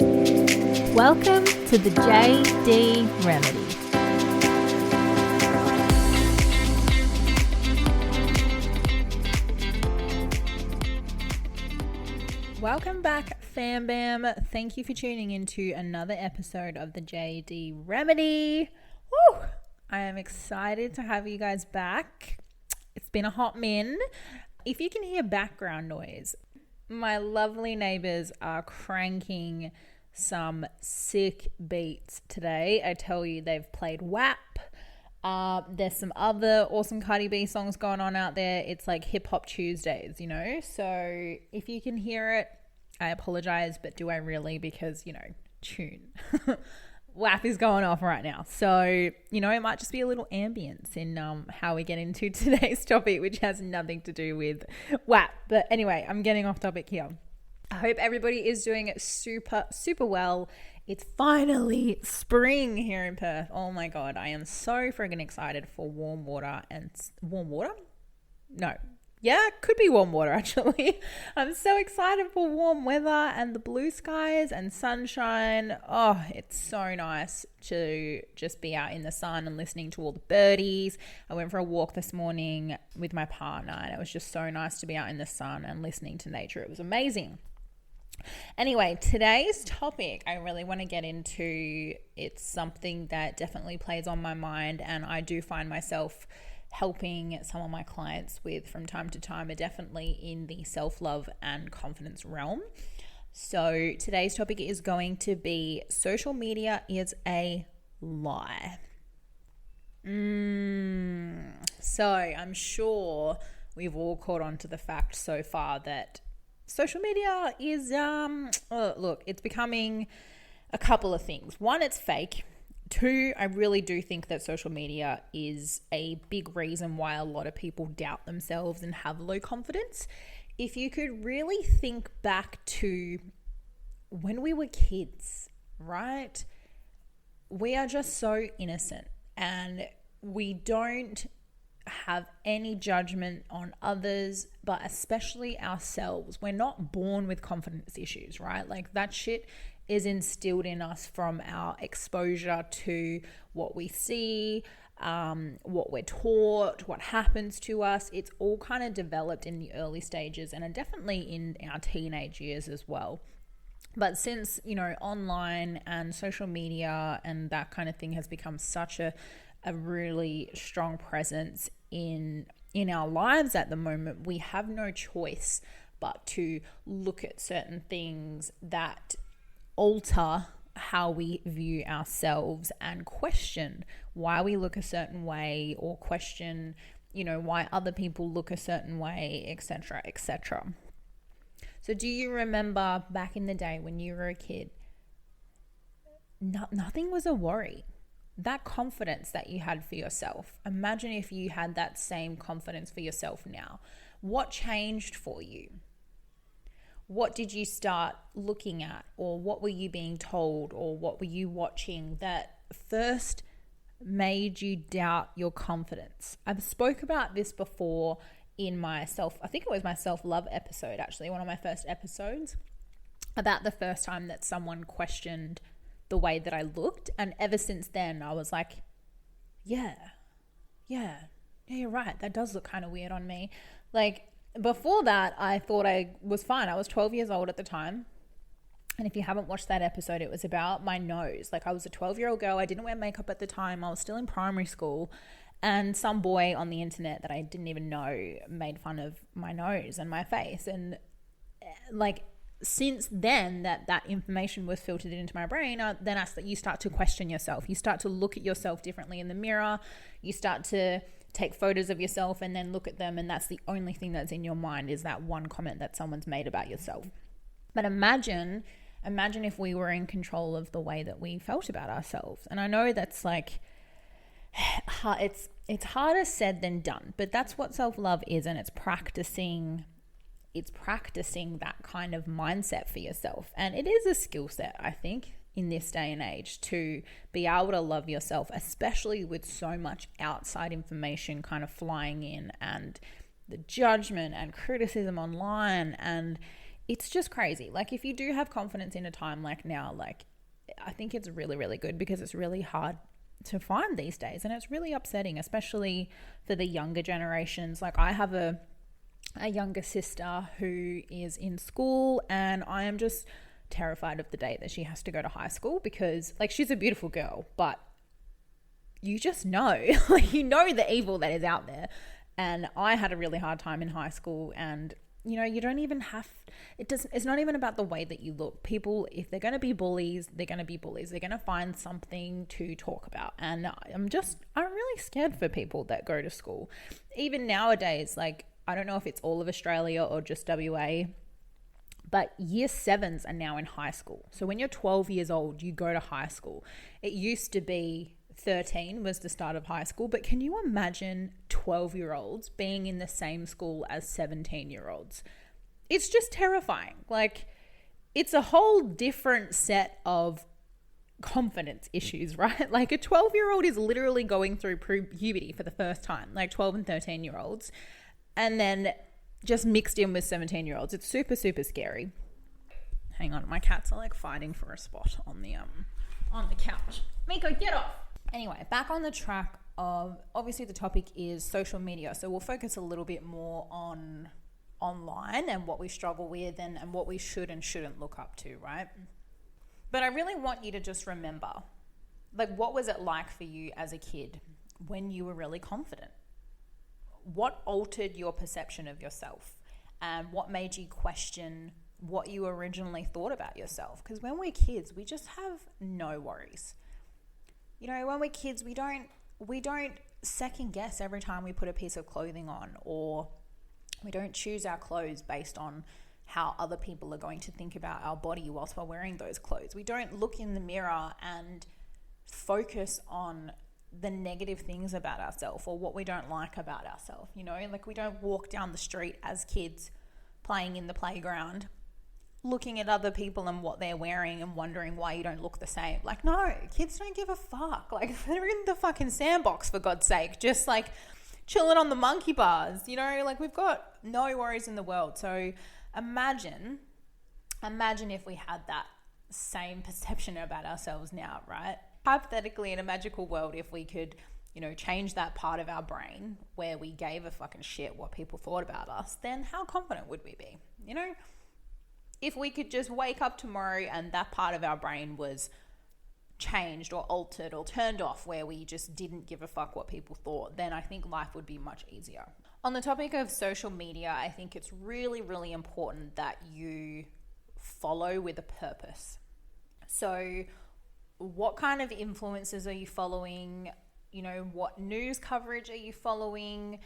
Welcome to the JD Remedy. Welcome back, fam bam. Thank you for tuning into another episode of the JD Remedy. Woo! I am excited to have you guys back. It's been a hot min. If you can hear background noise, my lovely neighbors are cranking some sick beats today. I tell you, they've played WAP. There's some other awesome Cardi B songs going on out there. It's like hip hop Tuesdays, you know? So if you can hear it, I apologize, but do I really? Because, you know, tune. WAP is going off right now. So, you know, it might just be a little ambience in how we get into today's topic, which has nothing to do with WAP. But anyway, I'm getting off topic here. I hope everybody is doing super, super well. It's finally spring here in Perth. Oh my God, I am so friggin' excited for warm water and warm water? No. Yeah, could be warm water actually. I'm so excited for warm weather and the blue skies and sunshine. Oh, it's so nice to just be out in the sun and listening to all the birdies. I went for a walk this morning with my partner and it was just so nice to be out in the sun and listening to nature. It was amazing. Anyway, today's topic I really want to get into. It's something that definitely plays on my mind and I do find myself helping some of my clients with from time to time, are definitely in the self-love and confidence realm. So today's topic is going to be social media is a lie. So I'm sure we've all caught on to the fact so far that social media is, it's becoming a couple of things. One, it's fake. Two, I really do think that social media is a big reason why a lot of people doubt themselves and have low confidence. If you could really think back to when we were kids, right? We are just so innocent and we don't have any judgment on others, but especially ourselves. We're not born with confidence issues, right? Like that shit is instilled in us from our exposure to what we see, what we're taught, what happens to us. It's all kind of developed in the early stages and are definitely in our teenage years as well. But since, you know, online and social media and that kind of thing has become such a really strong presence in our lives at the moment, we have no choice but to look at certain things that alter how we view ourselves and question why we look a certain way, or question, you know, why other people look a certain way, etc., etc. So do you remember back in the day when you were a kid, nothing was a worry? That confidence that you had for yourself, imagine if you had that same confidence for yourself now. What changed for you? What did you start looking at, or what were you being told, or what were you watching that first made you doubt your confidence? I've spoke about this before in I think it was my self-love episode, actually, one of my first episodes, about the first time that someone questioned the way that I looked. And ever since then, I was like, yeah, you're right. That does look kind of weird on me. Like, before that, I thought I was fine. I was 12 years old at the time. And if you haven't watched that episode, it was about my nose. Like, I was a 12-year-old girl. I didn't wear makeup at the time. I was still in primary school. And some boy on the internet that I didn't even know made fun of my nose and my face. And like, since then that information was filtered into my brain, you start to question yourself. You start to look at yourself differently in the mirror. You start to take photos of yourself and then look at them, and that's the only thing that's in your mind is that one comment that someone's made about yourself. But imagine if we were in control of the way that we felt about ourselves. And I know that's like, it's harder said than done, but that's what self-love is, and it's practicing that kind of mindset for yourself. And it is a skill set, I think, in this day and age, to be able to love yourself, especially with so much outside information kind of flying in, and the judgment and criticism online, and it's just crazy. Like, if you do have confidence in a time like now, like, I think it's really, really good, because it's really hard to find these days, and it's really upsetting, especially for the younger generations. Like, I have a younger sister who is in school, and I am just terrified of the day that she has to go to high school, because, like, she's a beautiful girl, but you just know, like, you know the evil that is out there. And I had a really hard time in high school, and you know, you don't even have, it's not even about the way that you look. People, if they're going to be bullies, they're going to be bullies. They're going to find something to talk about. And I'm really scared for people that go to school. Even nowadays, like, I don't know if it's all of Australia or just WA, but year 7s are now in high school. So when you're 12 years old, you go to high school. It used to be 13 was the start of high school, but can you imagine 12-year-olds being in the same school as 17-year-olds? It's just terrifying. Like, it's a whole different set of confidence issues, right? Like, a 12-year-old is literally going through puberty for the first time, like 12 and 13-year-olds, and then just mixed in with 17-year-olds. It's super, super scary. Hang on, my cats are like fighting for a spot on the couch. Miko, get off. Anyway, back on the track of, obviously the topic is social media. So we'll focus a little bit more on online and what we struggle with, and what we should and shouldn't look up to, right? But I really want you to just remember, like, what was it like for you as a kid when you were really confident? What altered your perception of yourself? And what made you question what you originally thought about yourself? Because when we're kids, we just have no worries. You know, when we're kids, we don't second guess every time we put a piece of clothing on, or we don't choose our clothes based on how other people are going to think about our body whilst we're wearing those clothes. We don't look in the mirror and focus on the negative things about ourselves or what we don't like about ourselves. You know, like, we don't walk down the street as kids playing in the playground looking at other people and what they're wearing and wondering why you don't look the same. Like, no, kids don't give a fuck. Like, they're in the fucking sandbox, for God's sake, just like chilling on the monkey bars, you know, like, we've got no worries in the world. So imagine if we had that same perception about ourselves now, right? Hypothetically, in a magical world, if we could, you know, change that part of our brain where we gave a fucking shit what people thought about us, then how confident would we be? You know, if we could just wake up tomorrow and that part of our brain was changed or altered or turned off, where we just didn't give a fuck what people thought, then I think life would be much easier. On the topic of social media, I think it's really, really important that you follow with a purpose. So what kind of influencers are you following? You know, what news coverage are you following?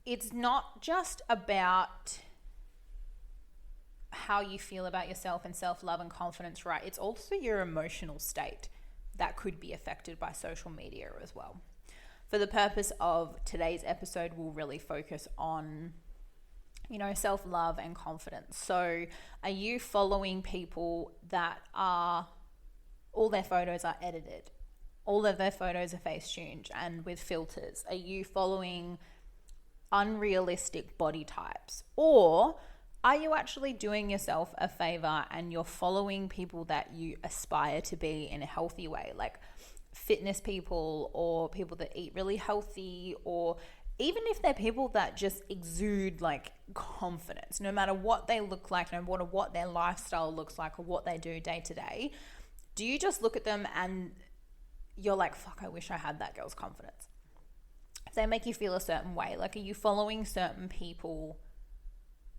It's not just about how you feel about yourself and self-love and confidence, right? It's also your emotional state that could be affected by social media as well. For the purpose of today's episode, we'll really focus on, you know, self-love and confidence. So are you following people that are, all their photos are edited, all of their photos are face tuned and with filters? Are you following unrealistic body types? Or are you actually doing yourself a favor and you're following people that you aspire to be in a healthy way, like fitness people or people that eat really healthy, or even if they're people that just exude like confidence, no matter what they look like, no matter what their lifestyle looks like or what they do day to day? Do you just look at them and you're like, fuck, I wish I had that girl's confidence? If they make you feel a certain way, like, are you following certain people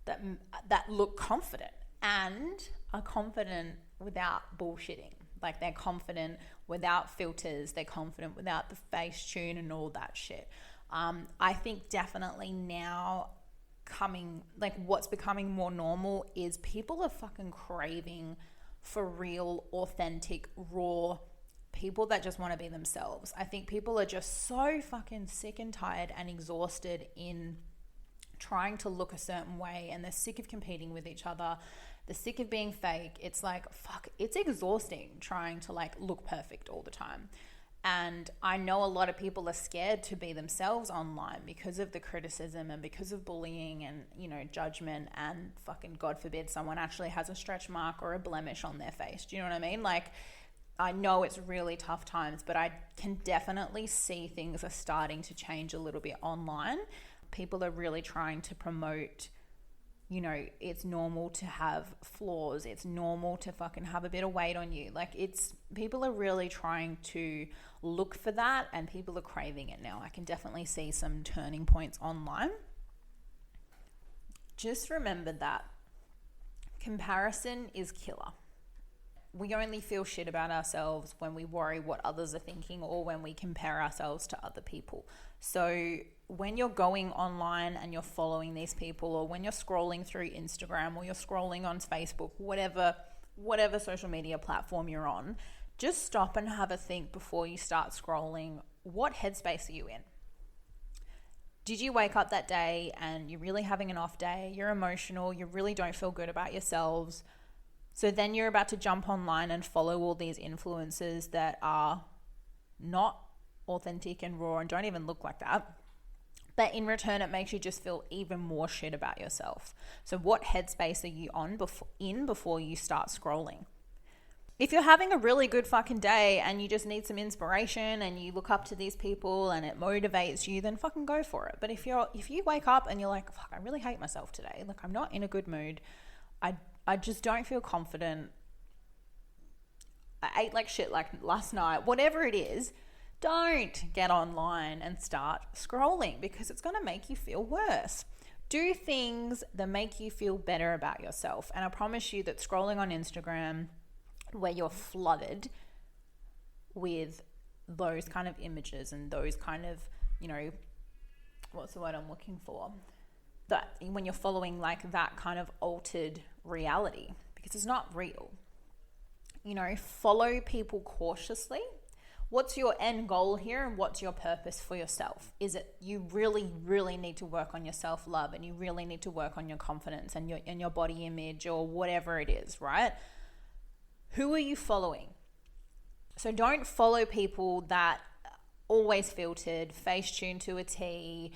that look confident and are confident without bullshitting? Like, they're confident without filters, they're confident without the face tune and all that shit. I think definitely now what's becoming more normal is people are fucking craving for real, authentic, raw people that just want to be themselves. I think people are just so fucking sick and tired and exhausted in trying to look a certain way, and they're sick of competing with each other. They're sick of being fake. It's like, fuck, it's exhausting trying to like look perfect all the time. And I know a lot of people are scared to be themselves online because of the criticism and because of bullying and, judgment, and fucking God forbid someone actually has a stretch mark or a blemish on their face. Do you know what I mean? Like, I know it's really tough times, but I can definitely see things are starting to change a little bit online. People are really trying to promote, it's normal to have flaws. It's normal to fucking have a bit of weight on you. Like, people are really trying to look for that, and people are craving it now. I can definitely see some turning points online. Just remember that comparison is killer. We only feel shit about ourselves when we worry what others are thinking or when we compare ourselves to other people. So when you're going online and you're following these people, or when you're scrolling through Instagram, or you're scrolling on Facebook, whatever social media platform you're on, just stop and have a think before you start scrolling. What headspace are you in? Did you wake up that day and you're really having an off day? You're emotional. You really don't feel good about yourselves. So then you're about to jump online and follow all these influencers that are not authentic and raw and don't even look like that. But in return, it makes you just feel even more shit about yourself. So what headspace are you before you start scrolling? If you're having a really good fucking day and you just need some inspiration and you look up to these people and it motivates you, then fucking go for it. But if you wake up and you're like, fuck, I really hate myself today. Like, I'm not in a good mood. I just don't feel confident. I ate like shit like last night. Whatever it is, don't get online and start scrolling, because it's going to make you feel worse. Do things that make you feel better about yourself. And I promise you that scrolling on Instagram, where you're flooded with those kind of images and those kind of, what's the word I'm looking for? That when you're following like that kind of altered reality, because it's not real. Follow people cautiously. What's your end goal here, and what's your purpose for yourself? Is it you really, really need to work on your self-love, and you really need to work on your confidence and your body image, or whatever it is, right? Who are you following? So don't follow people that always filtered, face tuned to a T.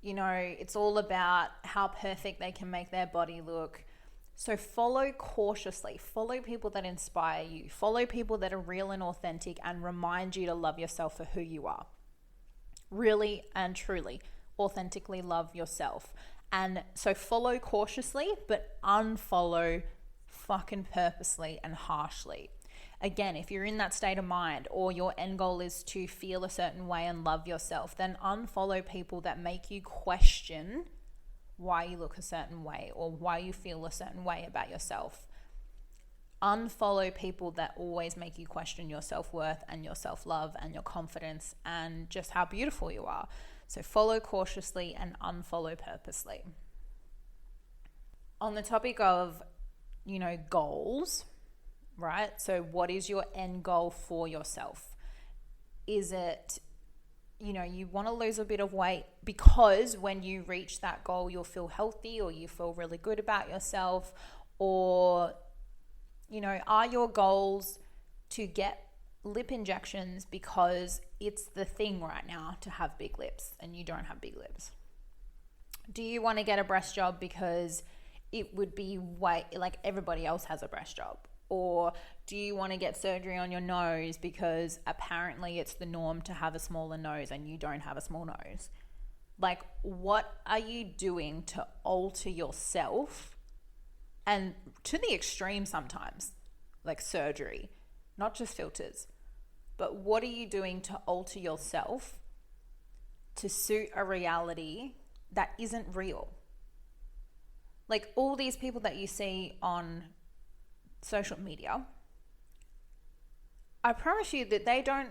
It's all about how perfect they can make their body look. So follow cautiously. Follow people that inspire you. Follow people that are real and authentic and remind you to love yourself for who you are. Really and truly, authentically love yourself. And so follow cautiously, but unfollow fucking purposely and harshly. Again, if you're in that state of mind, or your end goal is to feel a certain way and love yourself, then unfollow people that make you question why you look a certain way or why you feel a certain way about yourself. Unfollow people that always make you question your self-worth and your self-love and your confidence and just how beautiful you are. So follow cautiously and unfollow purposely. On the topic of, goals, right? So what is your end goal for yourself? Is it, you want to lose a bit of weight because when you reach that goal, you'll feel healthy or you feel really good about yourself? Or, are your goals to get lip injections because it's the thing right now to have big lips and you don't have big lips? Do you want to get a breast job because it would be like everybody else has a breast job? Or do you want to get surgery on your nose because apparently it's the norm to have a smaller nose and you don't have a small nose? Like, what are you doing to alter yourself? And to the extreme sometimes, like surgery, not just filters. But what are you doing to alter yourself to suit a reality that isn't real? Like all these people that you see on social media, I promise you that they don't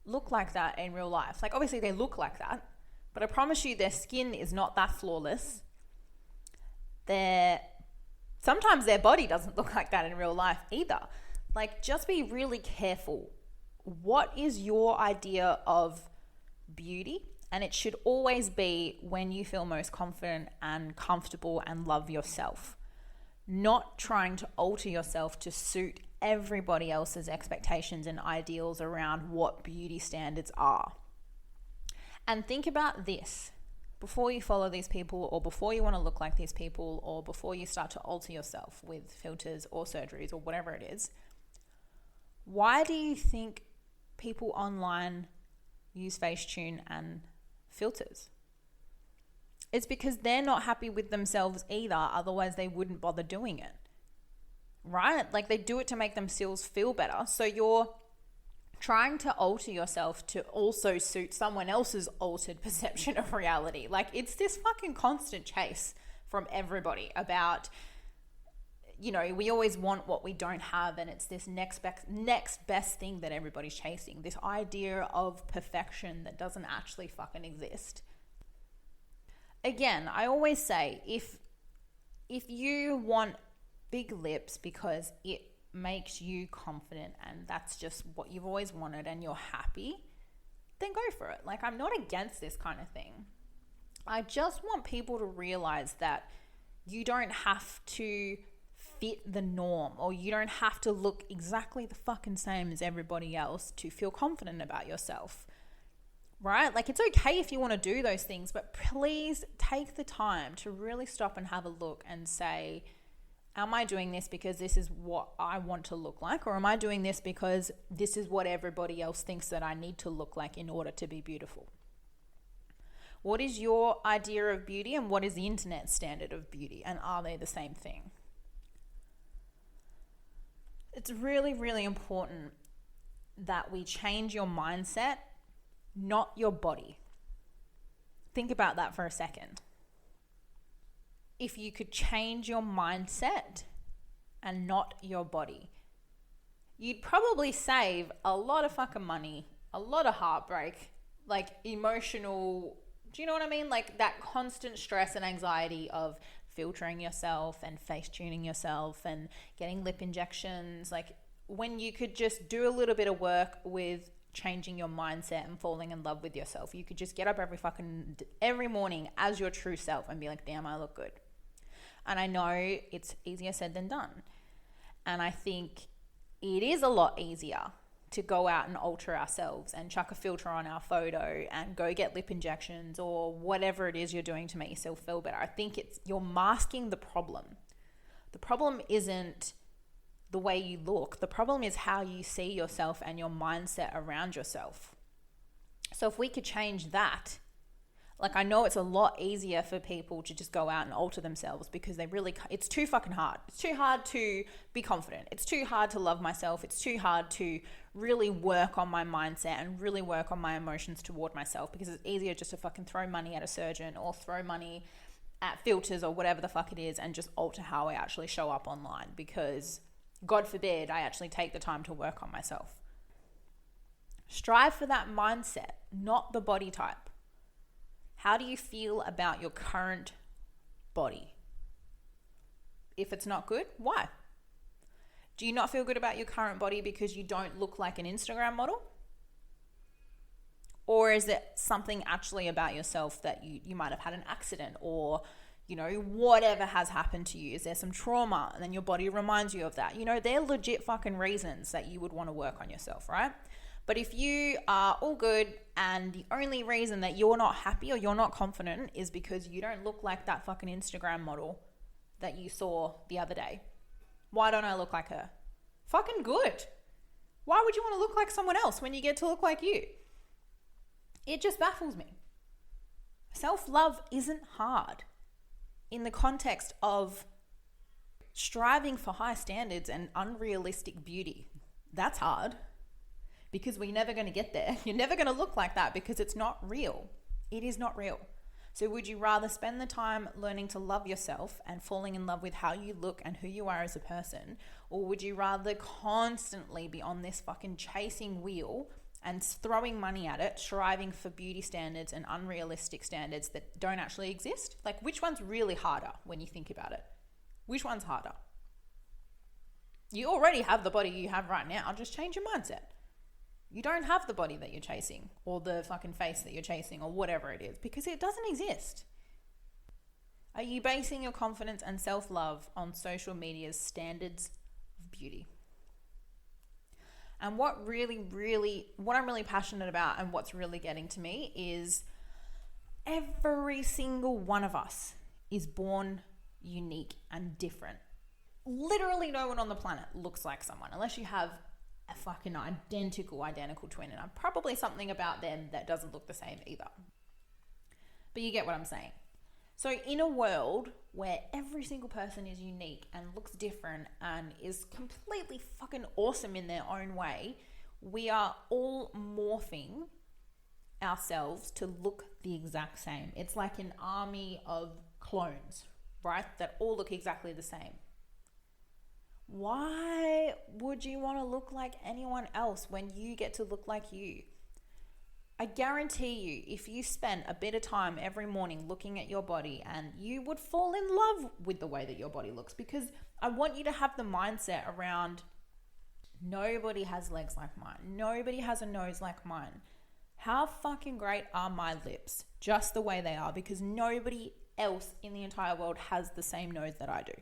look like that in real life. Like obviously they look like that, but I promise you their skin is not that flawless. Sometimes their body doesn't look like that in real life either. Like, just be really careful. What is your idea of beauty? And it should always be when you feel most confident and comfortable and love yourself. Not trying to alter yourself to suit everybody else's expectations and ideals around what beauty standards are. And think about this. Before you follow these people, or before you want to look like these people, or before you start to alter yourself with filters or surgeries or whatever it is, why do you think people online use Facetune and filters? It's because they're not happy with themselves either, otherwise they wouldn't bother doing it, right? Like, they do it to make themselves feel better. So you're trying to alter yourself to also suit someone else's altered perception of reality. Like, it's this fucking constant chase from everybody about, you know, we always want what we don't have, and it's this next best thing that everybody's chasing, this idea of perfection that doesn't actually fucking exist. Again, I always say, if you want big lips because it makes you confident and that's just what you've always wanted and you're happy, then go for it. Like, I'm not against this kind of thing. I just want people to realize that you don't have to fit the norm, or you don't have to look exactly the fucking same as everybody else to feel confident about yourself, right? Like, it's okay if you want to do those things, but please take the time to really stop and have a look and say, am I doing this because this is what I want to look like? Or am I doing this because this is what everybody else thinks that I need to look like in order to be beautiful? What is your idea of beauty, and what is the internet standard of beauty? And are they the same thing? It's really, really important that we change your mindset, not your body. Think about that for a second. If you could change your mindset and not your body, you'd probably save a lot of fucking money, a lot of heartbreak, like emotional, do you know what I mean? Like that constant stress and anxiety of filtering yourself and face tuning yourself and getting lip injections. Like, when you could just do a little bit of work with changing your mindset and falling in love with yourself. You could just get up every morning as your true self and be like, damn, I look good. And I know it's easier said than done. And I think it is a lot easier to go out and alter ourselves and chuck a filter on our photo and go get lip injections or whatever it is you're doing to make yourself feel better. I think you're masking the problem. The problem isn't the way you look. The problem is how you see yourself and your mindset around yourself. So if we could change that, like, I know it's a lot easier for people to just go out and alter themselves because it's too fucking hard. It's too hard to be confident. It's too hard to love myself. It's too hard to really work on my mindset and really work on my emotions toward myself, because it's easier just to fucking throw money at a surgeon or throw money at filters or whatever the fuck it is and just alter how I actually show up online, because God forbid I actually take the time to work on myself. Strive for that mindset, not the body type. How do you feel about your current body? If it's not good, why? Do you not feel good about your current body because you don't look like an Instagram model? Or is it something actually about yourself that you might have had an accident, or, you know, whatever has happened to you? Is there some trauma and then your body reminds you of that? You know, they're legit fucking reasons that you would want to work on yourself, right? But if you are all good and the only reason that you're not happy or you're not confident is because you don't look like that fucking Instagram model that you saw the other day, why don't I look like her? Fucking good. Why would you want to look like someone else when you get to look like you? It just baffles me. Self-love isn't hard in the context of striving for high standards and unrealistic beauty. That's hard, because we're never going to get there. You're never going to look like that because it's not real. It is not real. So would you rather spend the time learning to love yourself and falling in love with how you look and who you are as a person? Or would you rather constantly be on this fucking chasing wheel and throwing money at it, striving for beauty standards and unrealistic standards that don't actually exist? Like, which one's really harder when you think about it? Which one's harder? You already have the body you have right now. Just change your mindset. You don't have the body that you're chasing, or the fucking face that you're chasing, or whatever it is, because it doesn't exist. Are you basing your confidence and self-love on social media's standards of beauty? And what I'm really passionate about and what's really getting to me is every single one of us is born unique and different. Literally no one on the planet looks like someone unless you have a fucking identical twin, and probably something about them that doesn't look the same either. But you get what I'm saying. So in a world where every single person is unique and looks different and is completely fucking awesome in their own way, we are all morphing ourselves to look the exact same. It's like an army of clones, right? That all look exactly the same. Why would you want to look like anyone else when you get to look like you? I guarantee you, if you spent a bit of time every morning looking at your body, and you would fall in love with the way that your body looks, because I want you to have the mindset around nobody has legs like mine. Nobody has a nose like mine. How fucking great are my lips just the way they are, because nobody else in the entire world has the same nose that I do.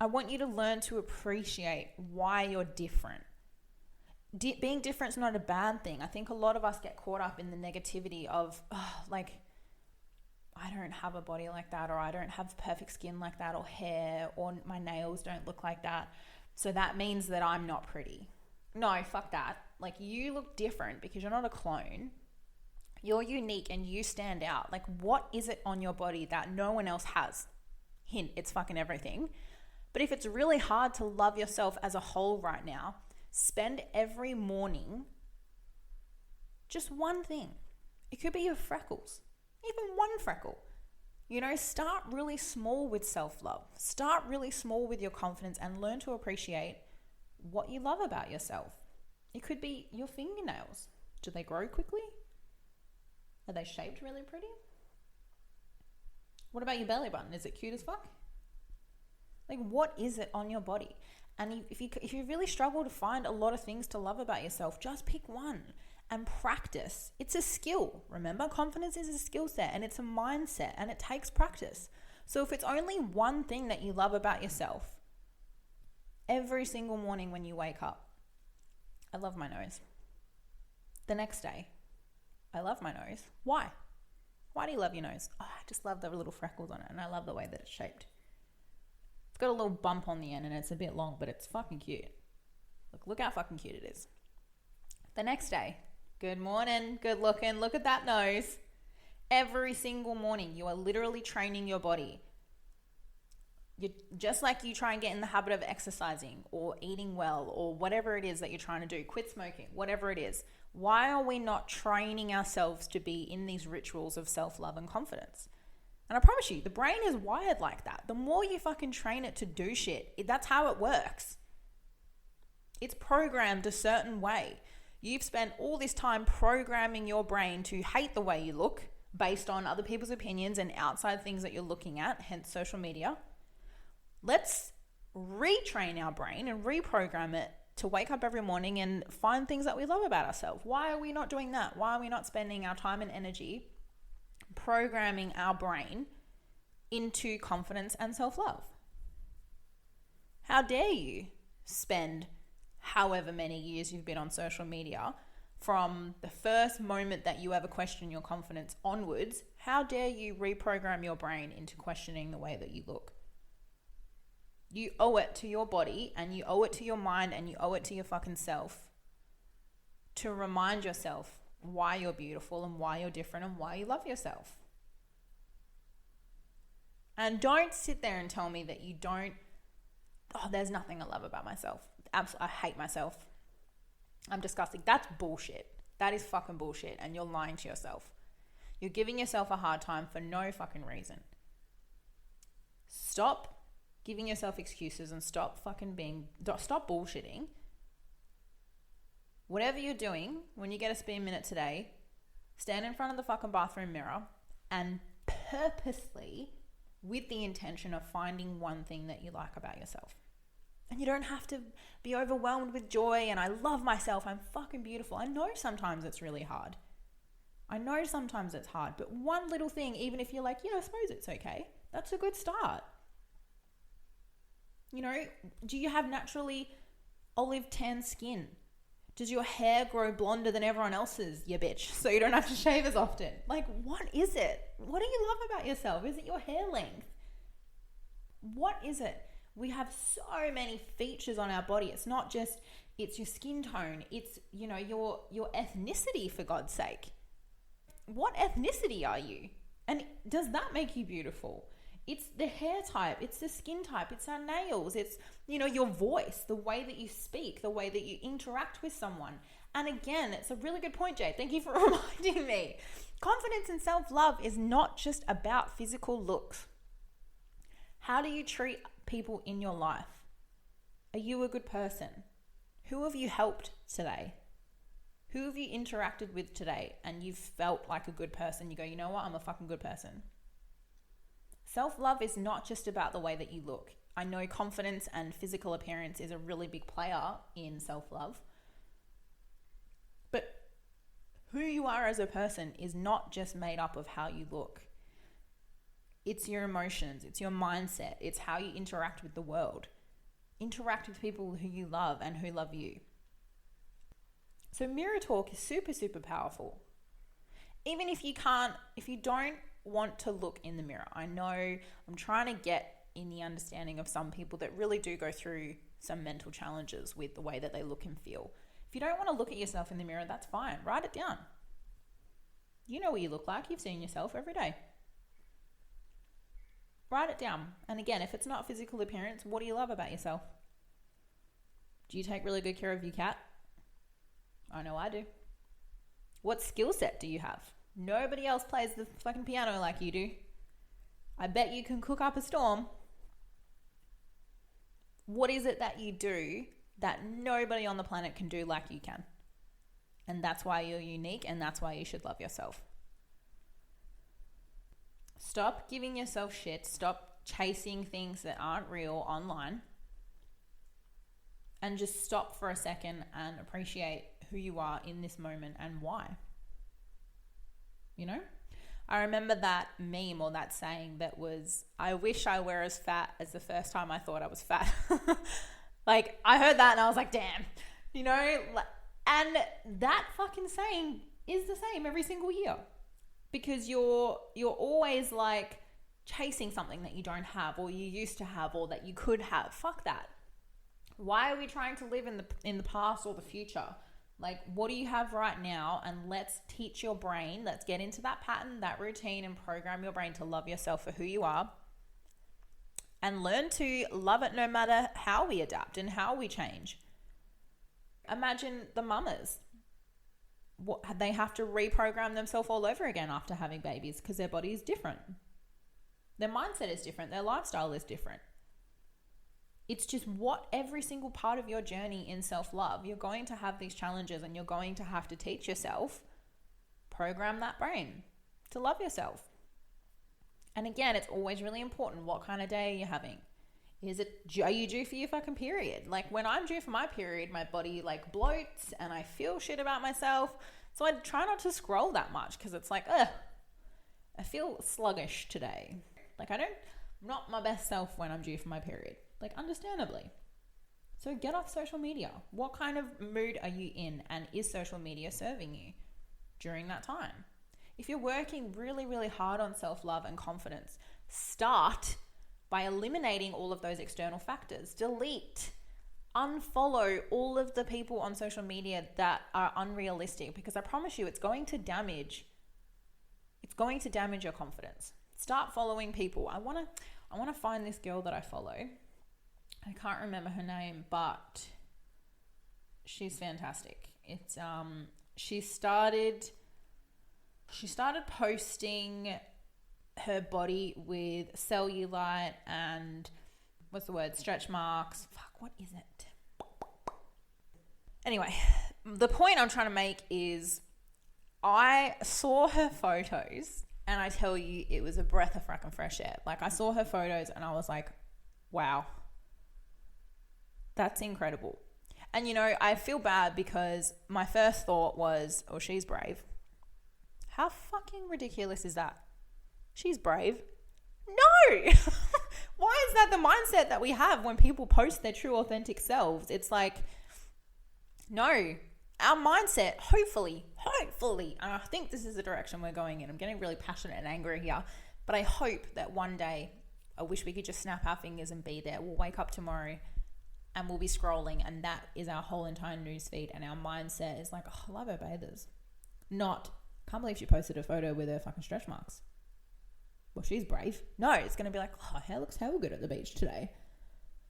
I want you to learn to appreciate why you're different. Being different is not a bad thing. I think a lot of us get caught up in the negativity of, I don't have a body like that, or I don't have perfect skin like that, or hair, or my nails don't look like that. So that means that I'm not pretty. No, fuck that. Like, you look different because you're not a clone. You're unique and you stand out. Like, what is it on your body that no one else has? Hint, it's fucking everything. But if it's really hard to love yourself as a whole right now, spend every morning just one thing. It could be your freckles, even one freckle. Start really small with self-love. Start really small with your confidence and learn to appreciate what you love about yourself. It could be your fingernails. Do they grow quickly? Are they shaped really pretty? What about your belly button? Is it cute as fuck? Like, what is it on your body? And if you really struggle to find a lot of things to love about yourself, just pick one and practice. It's a skill. Remember, confidence is a skill set, and it's a mindset, and it takes practice. So if it's only one thing that you love about yourself, every single morning when you wake up, I love my nose. The next day, I love my nose. Why? Why do you love your nose? Oh, I just love the little freckles on it, and I love the way that it's shaped. It's got a little bump on the end and it's a bit long, but it's fucking cute. Look how fucking cute it is. The next day, good morning, good looking, look at that nose. Every single morning, you are literally training your body. Just like you try and get in the habit of exercising or eating well or whatever it is that you're trying to do, quit smoking, whatever it is. Why are we not training ourselves to be in these rituals of self-love and confidence? And I promise you, the brain is wired like that. The more you fucking train it to do shit, that's how it works. It's programmed a certain way. You've spent all this time programming your brain to hate the way you look based on other people's opinions and outside things that you're looking at, hence social media. Let's retrain our brain and reprogram it to wake up every morning and find things that we love about ourselves. Why are we not doing that? Why are we not spending our time and energy programming our brain into confidence and self-love? How dare you spend however many years you've been on social media, from the first moment that you ever question your confidence onwards, how dare you reprogram your brain into questioning the way that you look? You owe it to your body, and you owe it to your mind, and you owe it to your fucking self to remind yourself why you're beautiful and why you're different and why you love yourself. And don't sit there and tell me that you don't, there's nothing I love about myself. Absolutely, I hate myself. I'm disgusting. That's bullshit. That is fucking bullshit, and you're lying to yourself. You're giving yourself a hard time for no fucking reason. Stop giving yourself excuses and stop bullshitting. Whatever you're doing, when you get a spare minute today, stand in front of the fucking bathroom mirror and purposely, with the intention of finding one thing that you like about yourself. And you don't have to be overwhelmed with joy and I love myself, I'm fucking beautiful. I know sometimes it's really hard. I know sometimes it's hard, but one little thing, even if you're like, I suppose it's okay, that's a good start. Do you have naturally olive tan skin? Does your hair grow blonder than everyone else's, you bitch, so you don't have to shave as often? Like, what is it? What do you love about yourself? Is it your hair length? What is it? We have so many features on our body. It's not just, it's your skin tone. It's, your ethnicity, for God's sake. What ethnicity are you? And does that make you beautiful? It's the hair type. It's the skin type. It's our nails. It's, your voice, the way that you speak, the way that you interact with someone. And again, it's a really good point, Jade. Thank you for reminding me. Confidence and self-love is not just about physical looks. How do you treat people in your life? Are you a good person? Who have you helped today? Who have you interacted with today and you've felt like a good person? You go, you know what? I'm a fucking good person. Self-love is not just about the way that you look. I know confidence and physical appearance is a really big player in self-love. But who you are as a person is not just made up of how you look. It's your emotions, it's your mindset, it's how you interact with the world. Interact with people who you love and who love you. So mirror talk is super, super powerful. Even if you don't want to look in the mirror. I know I'm trying to get in the understanding of some people that really do go through some mental challenges with the way that they look and feel. If you don't want to look at yourself in the mirror, that's fine. Write it down. You know what you look like. You've seen yourself every day. Write it down. And again, if it's not physical appearance, what do you love about yourself? Do you take really good care of your cat? I know I do. What skill set do you have? Nobody else plays the fucking piano like you do. I bet you can cook up a storm. What is it that you do that nobody on the planet can do like you can? And that's why you're unique, and that's why you should love yourself. Stop giving yourself shit. Stop chasing things that aren't real online. And just stop for a second and appreciate who you are in this moment and why. I remember that meme or that saying that was, I wish I were as fat as the first time I thought I was fat. Like, I heard that and I was like, damn, and that fucking saying is the same every single year, because you're always like chasing something that you don't have or you used to have or that you could have. Fuck that. Why are we trying to live in the past or the future? Like, what do you have right now? And let's teach your brain. Let's get into that pattern, that routine, and program your brain to love yourself for who you are. And learn to love it no matter how we adapt and how we change. Imagine the mamas. They have to reprogram themselves all over again after having babies because their body is different. Their mindset is different. Their lifestyle is different. It's just what every single part of your journey in self-love, you're going to have these challenges and you're going to have to teach yourself, program that brain to love yourself. And again, it's always really important. What kind of day are you having? Are you due for your fucking period? Like, when I'm due for my period, my body like bloats and I feel shit about myself. So I try not to scroll that much because it's like, I feel sluggish today. Like, I'm not my best self when I'm due for my period. Like, understandably. So get off social media. What kind of mood are you in? And is social media serving you during that time? If you're working really, really hard on self-love and confidence, start by eliminating all of those external factors. Delete, unfollow all of the people on social media that are unrealistic, because I promise you it's going to damage your confidence. Start following people. I want to find this girl that I follow. I can't remember her name, but she's fantastic. It's she started posting her body with cellulite and stretch marks. Fuck, what is it? Anyway, the point I'm trying to make is I saw her photos and I tell you, it was a breath of fucking fresh air. Like, I saw her photos and I was like, wow. That's incredible. And, I feel bad because my first thought was, oh, she's brave. How fucking ridiculous is that? She's brave. No! Why is that the mindset that we have when people post their true, authentic selves? It's like, No. Our mindset, hopefully, and I think this is the direction we're going in. I'm getting really passionate and angry here, but I hope that one day, I wish we could just snap our fingers and be there. We'll wake up tomorrow and we'll be scrolling, and that is our whole entire newsfeed, and our mindset is like, oh, I love her bathers. Not, can't believe she posted a photo with her fucking stretch marks. Well, she's brave. No, it's going to be like, oh, her looks hell good at the beach today.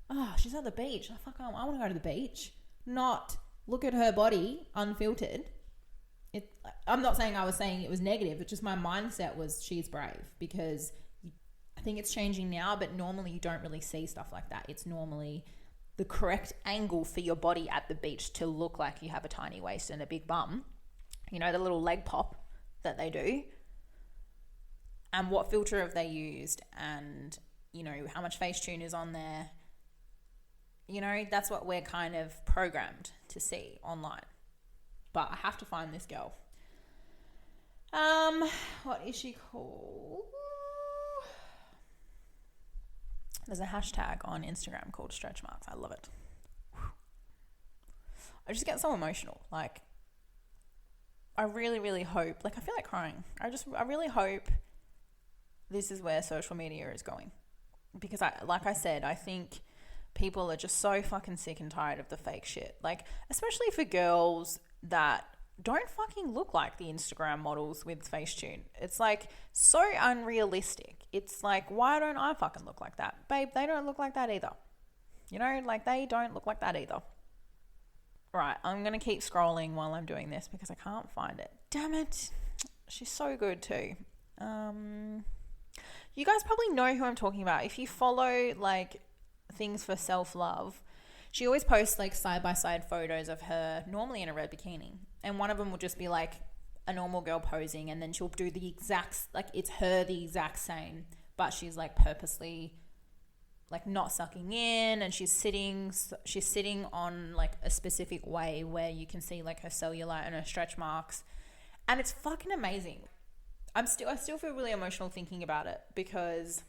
Oh, she's at the beach. Oh, fuck, I want to go to the beach. Not, look at her body, unfiltered. I'm not saying I was saying it was negative. It's just my mindset was she's brave, because I think it's changing now, but normally you don't really see stuff like that. It's normally the correct angle for your body at the beach to look like you have a tiny waist and a big bum. You know, the little leg pop that they do. And what filter have they used, and, you know, how much Facetune is on there. You know, that's what we're kind of programmed to see online. But I have to find this girl. What is she called? There's a hashtag on Instagram called stretch marks. I love it. I just get so emotional. Like, I really, really hope, like, I feel like crying. I really hope this is where social media is going. Because like I said, I think people are just so fucking sick and tired of the fake shit. Like, especially for girls that don't fucking look like the Instagram models with Facetune. It's like so unrealistic. It's like, why don't I fucking look like that? Babe, they don't look like that either. You know, like, they don't look like that either. Right, I'm going to keep scrolling while I'm doing this because I can't find it. Damn it. She's so good too. You guys probably know who I'm talking about. If you follow, like, things for self-love, she always posts, like, side-by-side photos of her, normally in a red bikini. And one of them will just be, like, a normal girl posing, and then she'll do the exact, like, it's her the exact same, but she's, like, purposely, like, not sucking in, and she's sitting on, like, a specific way where you can see, like, her cellulite and her stretch marks. And it's fucking amazing. I still feel really emotional thinking about it, because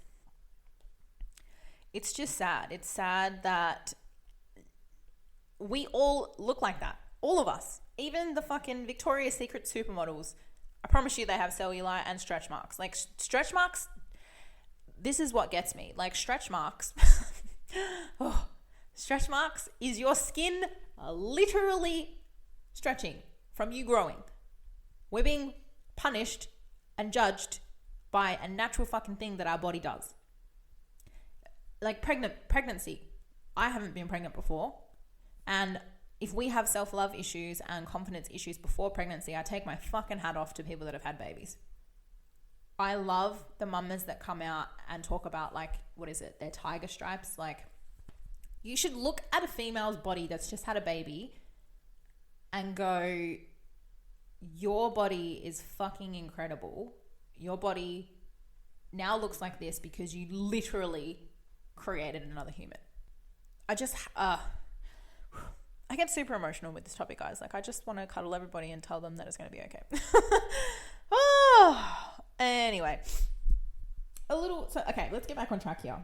it's just sad. It's sad that we all look like that. All of us. Even the fucking Victoria's Secret supermodels. I promise you they have cellulite and stretch marks. Like, stretch marks, this is what gets me. Like, stretch marks. Stretch marks is your skin literally stretching from you growing. We're being punished and judged by a natural fucking thing that our body does. Like, pregnancy. I haven't been pregnant before. And if we have self-love issues and confidence issues before pregnancy, I take my fucking hat off to people that have had babies. I love the mamas that come out and talk about, like, what is it? Their tiger stripes. Like, you should look at a female's body that's just had a baby and go, your body is fucking incredible. Your body now looks like this because you literally created another human. I get super emotional with this topic, guys. Like, I just want to cuddle everybody and tell them that it's going to be okay. Anyway, okay, let's get back on track here.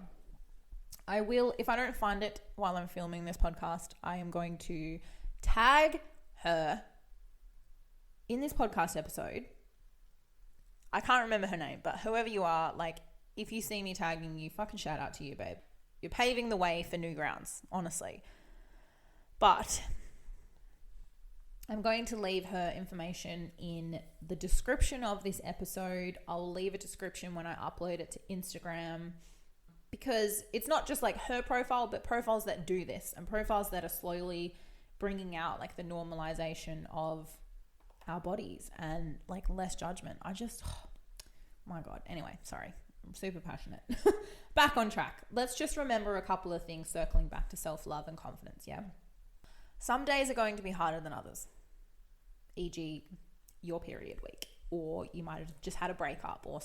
I will, if I don't find it while I'm filming this podcast, I am going to tag her in this podcast episode. I can't remember her name, but whoever you are, like, if you see me tagging you, fucking shout out to you, babe. You're paving the way for new grounds, honestly. But I'm going to leave her information in the description of this episode. I'll leave a description when I upload it to Instagram, because it's not just like her profile, but profiles that do this and profiles that are slowly bringing out, like, the normalization of our bodies and, like, less judgment. Oh my God. Anyway, sorry. I'm super passionate. Back on track. Let's just remember a couple of things circling back to self-love and confidence, yeah? Some days are going to be harder than others, e.g. your period week, or you might have just had a breakup, or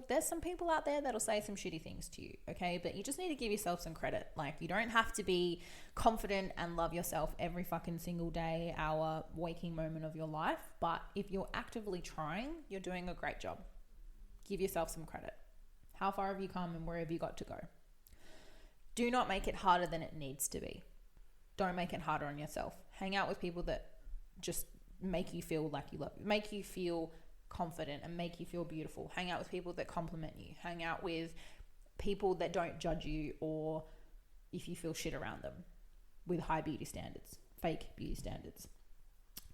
there's some people out there that'll say some shitty things to you, okay? But you just need to give yourself some credit. Like, you don't have to be confident and love yourself every fucking single day, hour, waking moment of your life. But if you're actively trying, you're doing a great job. Give yourself some credit. How far have you come and where have you got to go? Do not make it harder than it needs to be. Don't make it harder on yourself. Hang out with people that just make you feel like you love you, make you feel confident and make you feel beautiful. Hang out with people that compliment you. Hang out with people that don't judge you or if you feel shit around them with high beauty standards, fake beauty standards.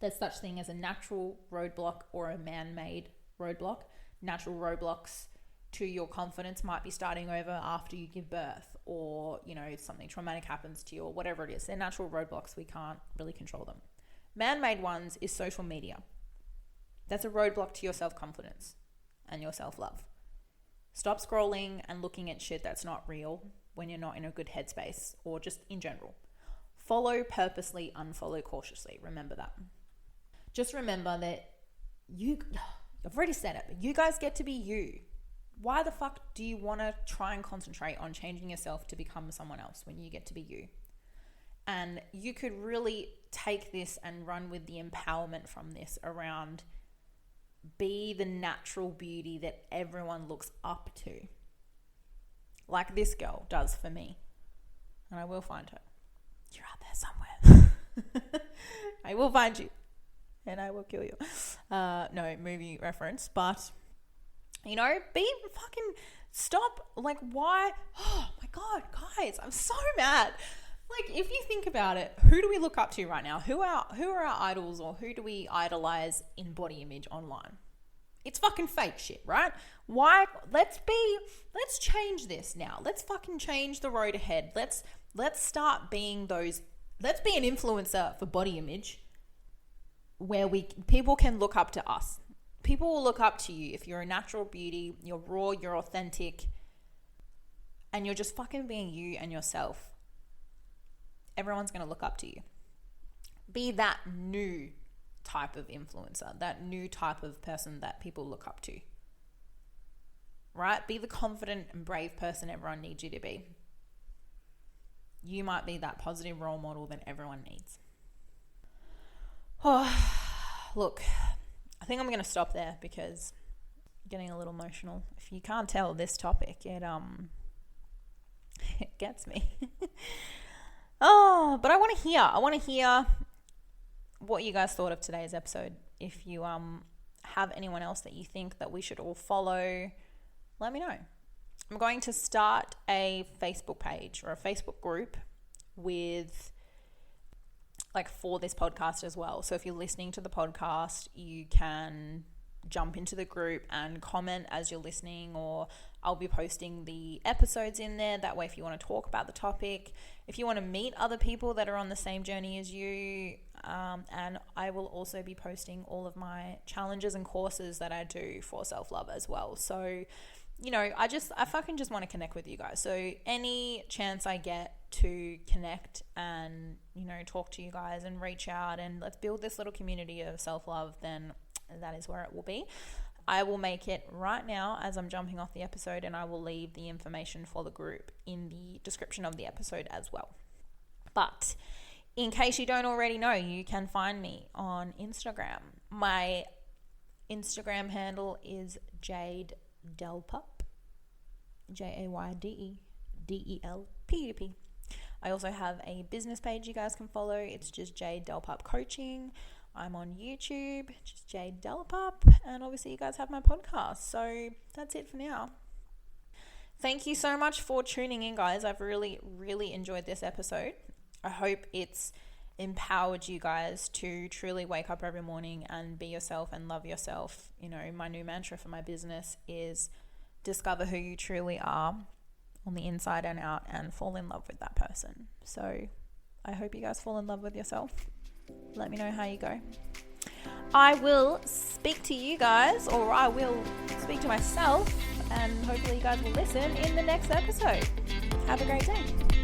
There's such thing as a natural roadblock or a man-made roadblock. Natural roadblocks to your confidence might be starting over after you give birth, or, you know, something traumatic happens to you, or whatever it is. They're natural roadblocks. We can't really control them. Man-made ones is social media. That's a roadblock to your self-confidence and your self-love. Stop scrolling and looking at shit that's not real when you're not in a good headspace, or just in general. Follow purposely, unfollow cautiously. Remember that. Just remember that I've already said it, but you guys get to be you. Why the fuck do you want to try and concentrate on changing yourself to become someone else when you get to be you? And you could really take this and run with the empowerment from this around be the natural beauty that everyone looks up to. Like this girl does for me. And I will find her. You're out there somewhere. I will find you. And I will kill you. No, movie reference. But, you know, stop. Like, why? Oh my God, guys, I'm so mad. Like, if you think about it, who do we look up to right now? Who are our idols, or who do we idolize in body image online? It's fucking fake shit, right? Why? Let's change this now. Let's fucking change the road ahead. Let's start being let's be an influencer for body image where people can look up to us. People will look up to you if you're a natural beauty, you're raw, you're authentic, and you're just fucking being you and yourself. Everyone's going to look up to you. Be that new type of influencer, that new type of person that people look up to. Right? Be the confident and brave person everyone needs you to be. You might be that positive role model that everyone needs. Oh, look, I think I'm going to stop there because I'm getting a little emotional. If you can't tell, this topic, it gets me. But I want to hear what you guys thought of today's episode. If you have anyone else that you think that we should all follow, let me know. I'm going to start a Facebook page or a Facebook group with for this podcast as well. So if you're listening to the podcast, you can jump into the group and comment as you're listening, or I'll be posting the episodes in there. That way, if you want to talk about the topic, if you want to meet other people that are on the same journey as you, and I will also be posting all of my challenges and courses that I do for self-love as well. So, you know, I fucking just want to connect with you guys. So any chance I get to connect and, you know, talk to you guys and reach out and let's build this little community of self-love, then that is where it will be. I will make it right now as I'm jumping off the episode, and I will leave the information for the group in the description of the episode as well. But in case you don't already know, you can find me on Instagram. My Instagram handle is Jade Delpup, JAYDEDELPUP. I also have a business page you guys can follow. It's just Jade Delpup Coaching. I'm on YouTube, just Jade Delpup, and obviously you guys have my podcast. So that's it for now. Thank you so much for tuning in, guys. I've really, really enjoyed this episode. I hope it's empowered you guys to truly wake up every morning and be yourself and love yourself. You know, my new mantra for my business is discover who you truly are on the inside and out and fall in love with that person. So I hope you guys fall in love with yourself. Let me know how you go. I will speak to you guys, or I will speak to myself, and hopefully you guys will listen in the next episode. Have a great day.